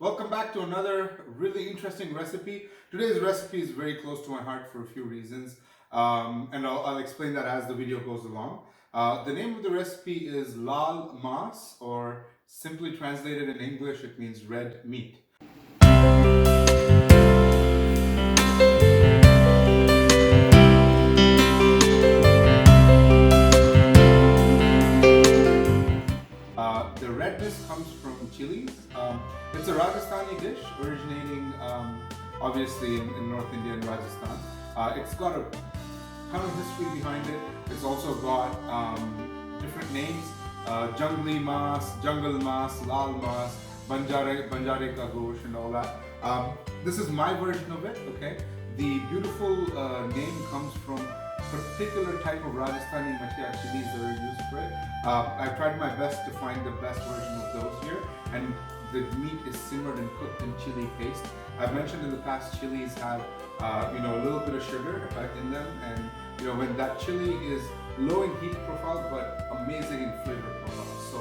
Welcome back to another really interesting recipe. Today's recipe is very close to my heart for a few reasons, and I'll explain that as the video goes along. The name of the recipe is Laal Maas, or simply translated in English, it means red meat. The redness comes from chilies. It's a Rajasthani dish originating obviously in North India and Rajasthan. It's got a ton of history behind it. It's also got different names: Jungli Maas, Jungle Maas, Laal Maas, Banjare Ka Gosht, and all that. This is my version of it. Okay, the beautiful name comes from particular type of Rajasthani matia chilies that are used for it. I've tried my best to find the best version of those here, and the meat is simmered and cooked in chili paste. I've mentioned in the past chilies have a little bit of sugar in them, and when that chili is low in heat profile but amazing in flavor profile. So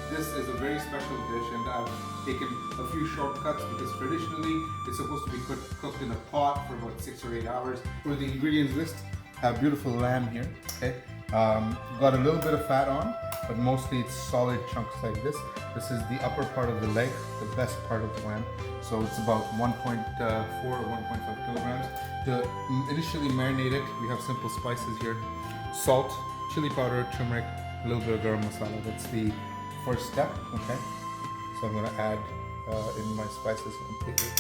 this is a very special dish, and I've taken a few shortcuts because traditionally it's supposed to be cooked in a pot for about 6 or 8 hours. For the ingredients list, I have beautiful lamb here. Okay, got a little bit of fat on, but mostly it's solid chunks like this. This is the upper part of the leg, the best part of the lamb. So it's about 1.4 or 1.5 kilograms. To initially marinate it, we have simple spices here: salt, chili powder, turmeric, a little bit of garam masala. That's the first step. Okay, so I'm going to add in my spices completely.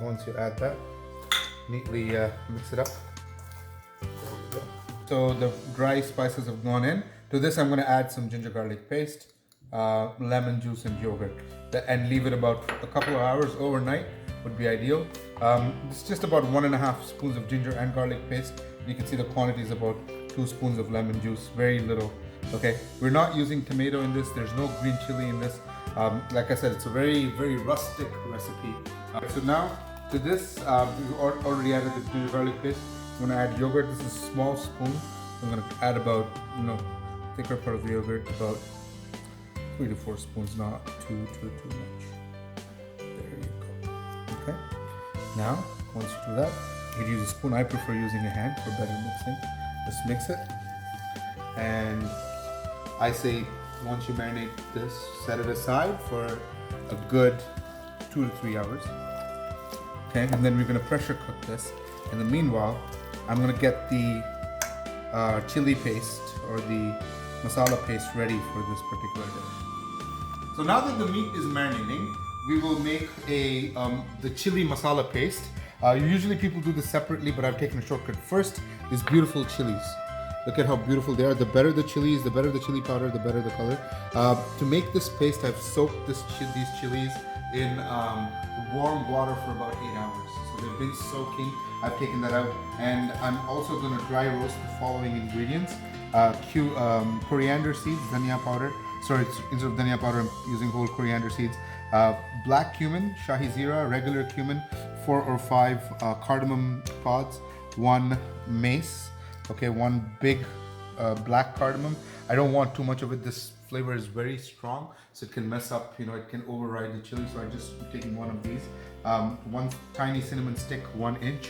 Once you add that, neatly mix it up. So the dry spices have gone in. To this I'm going to add some ginger garlic paste, lemon juice and yogurt, and leave it about a couple of hours overnight would be ideal. It's just about 1.5 spoons of ginger and garlic paste. You can see the quantity is about 2 spoons of lemon juice, very little. Okay, we're not using tomato in this. There's no green chili in this. Like I said, it's a very, very rustic recipe. So now to this, we've already added the ginger garlic paste. I'm going to add yogurt. This is a small spoon. I'm going to add about, thicker part of the yogurt, about 3 to 4 spoons, not too much. There you go. Okay. Now, once you do that, you can use a spoon. I prefer using a hand for better mixing. Just mix it. And I say, once you marinate this, set it aside for a good 2 to 3 hours. Okay, and then we're going to pressure cook this. In the meanwhile, I'm going to get the chili paste or the masala paste ready for this particular dish. So now that the meat is marinating, we will make the chili masala paste. Usually people do this separately, but I've taken a shortcut. First, these beautiful chilies. Look at how beautiful they are. The better the chilies, the better the chili powder, the better the color. To make this paste, I've soaked these chilies in warm water for about 8 hours. So they've been soaking. I've taken that out, and I'm also going to dry roast the following ingredients: coriander seeds, dhania powder. Sorry, instead of dhania powder, I'm using whole coriander seeds. Black cumin, shahi zira, regular cumin, 4 or 5 cardamom pods, 1 mace. Okay, 1 big black cardamom. I don't want too much of it. This flavor is very strong, so it can mess up, it can override the chili. So I'm just taking 1 of these. 1 tiny cinnamon stick, 1 inch,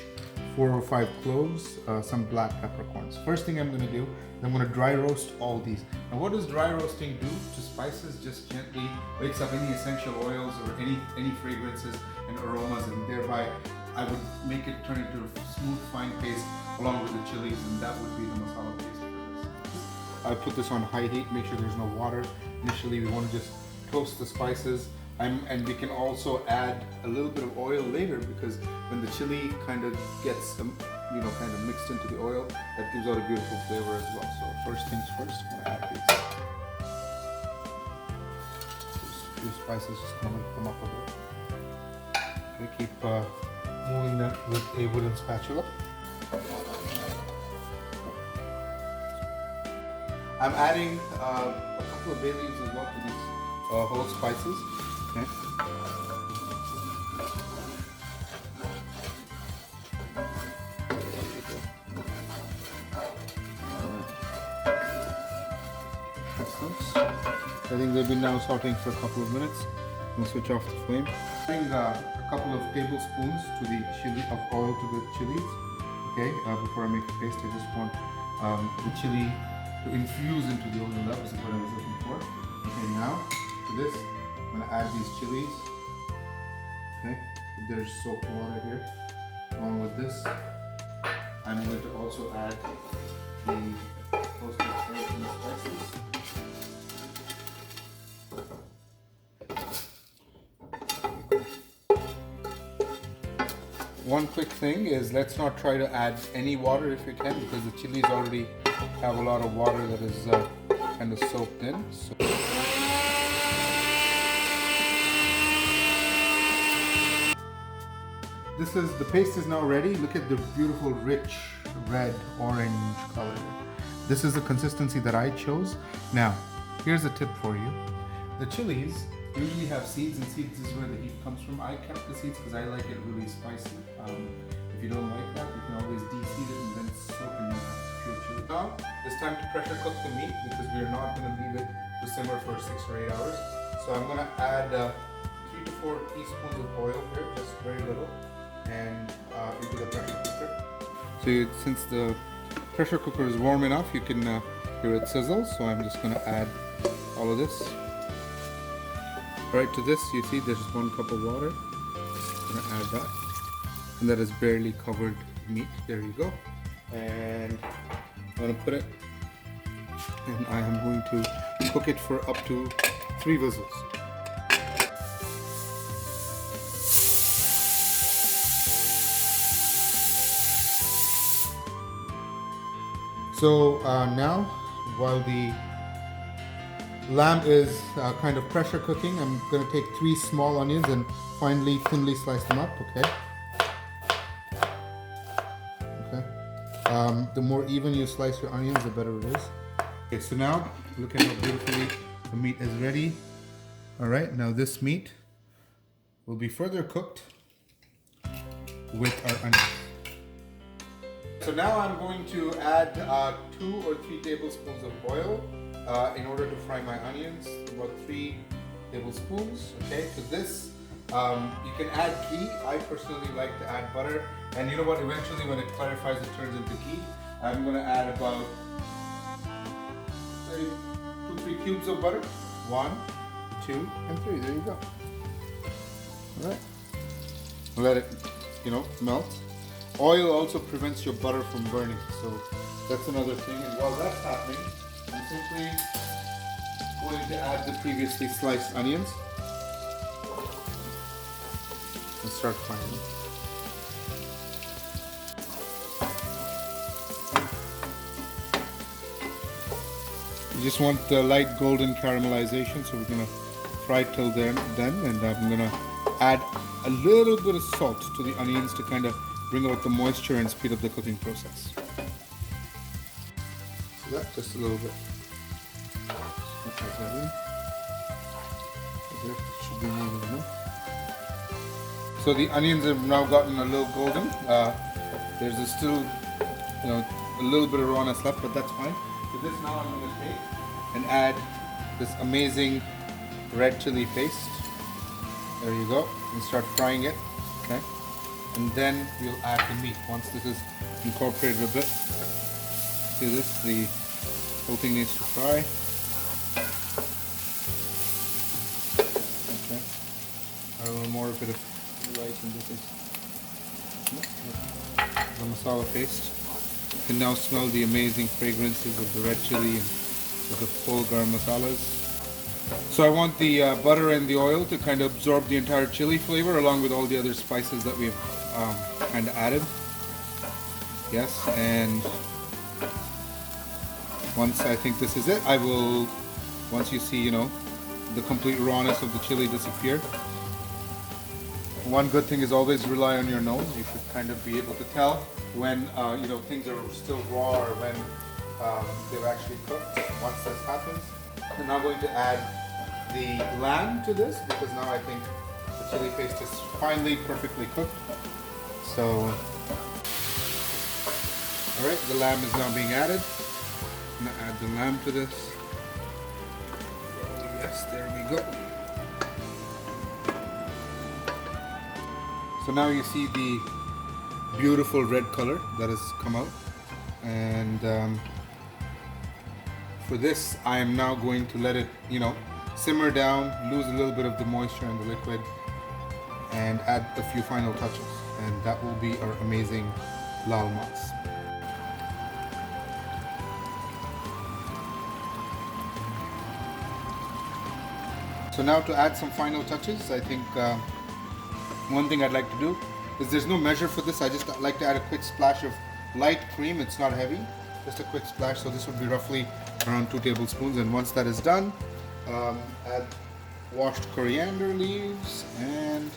4 or 5 cloves, some black peppercorns. First thing I'm going to do, I'm going to dry roast all these. Now, what does dry roasting do to spices? Just gently wakes up any essential oils or any fragrances and aromas, and thereby I would make it turn into a smooth, fine paste along with the chilies, and that would be the masala paste for this. I put this on high heat, make sure there's no water. Initially, we want to just toast the spices, and we can also add a little bit of oil later, because when the chili kind of gets kind of mixed into the oil, that gives out a beautiful flavor as well. So first things first, I'm going to add these. Just a few spices, just going to lift them up a bit. Okay, keep moving them with a wooden spatula. I'm adding a couple of bay leaves as well to these whole spices. Okay. This looks I think they've been now sauteing for a couple of minutes. I'm gonna switch off the flame. Adding a couple of tablespoons to the chili of oil to the chilies. Okay, before I make a paste, I just want the chili to infuse into the oil. That was what I was looking for. Okay, now to this, I'm gonna add these chilies. Okay, there's soap water here. Along with this, I'm going to also add the roasted herbs and spices. One quick thing is, let's not try to add any water if you can, because the chilies already have a lot of water that is kind of soaked in. So the paste is now ready. Look at the beautiful rich red orange color. This is the consistency that I chose. Now, here's a tip for you. The chilies usually have seeds, and seeds is where the heat comes from. I kept the seeds because I like it really spicy. If you don't like that, you can always de-seed it and then soak in pure chili. Now, it's time to pressure cook the meat because we're not going to leave it to simmer for 6 or 8 hours. So I'm going to add 3 to 4 teaspoons of oil here, just very little, and into the pressure cooker. So since the pressure cooker is warm enough, you can hear it sizzle. So I'm just going to add all of this. Right to this, you see there's 1 cup of water. I'm going to add that. And that is barely covered meat. There you go. And I'm going to put it, and I am going to cook it for up to 3 whistles. So now, while the lamb is kind of pressure cooking, I'm going to take 3 small onions and finely, thinly slice them up. Okay. The more even you slice your onions, the better it is. Okay, so now look at how beautifully the meat is ready. All right, now this meat will be further cooked with our onions. So now I'm going to add 2 or 3 tablespoons of oil in order to fry my onions. About 3 tablespoons. Okay, to this you can add ghee. I personally like to add butter, and you know what? Eventually, when it clarifies, it turns into ghee. I'm going to add about 2-3 cubes of butter. 1, 2, and 3. There you go. All right. Let it, melt. Oil also prevents your butter from burning, so that's another thing. And while that's happening, I'm simply going to add the previously sliced onions and start frying them. You just want the light golden caramelization, so we're gonna fry it till then, and I'm gonna add a little bit of salt to the onions to kind of bring out the moisture and speed up the cooking process. So that, just a little bit. Add that in. That should be more than enough. So the onions have now gotten a little golden. There's still, a little bit of rawness left, but that's fine. So this now I'm going to take and add this amazing red chili paste. There you go. And start frying it. Okay. And then we'll add the meat once this is incorporated a bit. See this? The whole thing needs to fry. Okay. Add a little more of it of rice, and this is the masala paste. You can now smell the amazing fragrances of the red chili and the full garam masalas. So I want the butter and the oil to kind of absorb the entire chili flavor along with all the other spices that we've kind of added. Yes, and once I think this is it, I will, once you see, the complete rawness of the chili disappear. One good thing is always rely on your nose. You should kind of be able to tell when things are still raw or when they've actually cooked. Once this happens, I'm now going to add the lamb to this, because now I think the chili paste is finally perfectly cooked. So, alright, the lamb is now being added. I'm going to add the lamb to this. Yeah. Yes, there we go. So now you see the beautiful red color that has come out, and for this I am now going to let it, simmer down, lose a little bit of the moisture in the liquid, and add a few final touches, and that will be our amazing Laal Maas. So now to add some final touches, I think one thing I'd like to do is, there's no measure for this, I just like to add a quick splash of light cream. It's not heavy, just a quick splash. So this would be roughly around 2 tablespoons, and once that is done, add washed coriander leaves, and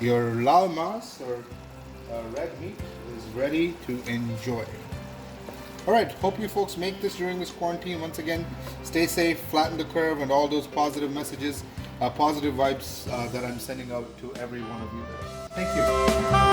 your Laal Maas, or red meat, is ready to enjoy. Alright, hope you folks make this during this quarantine. Once again, stay safe, flatten the curve, and all those positive messages, positive vibes that I'm sending out to every one of you. Thank you.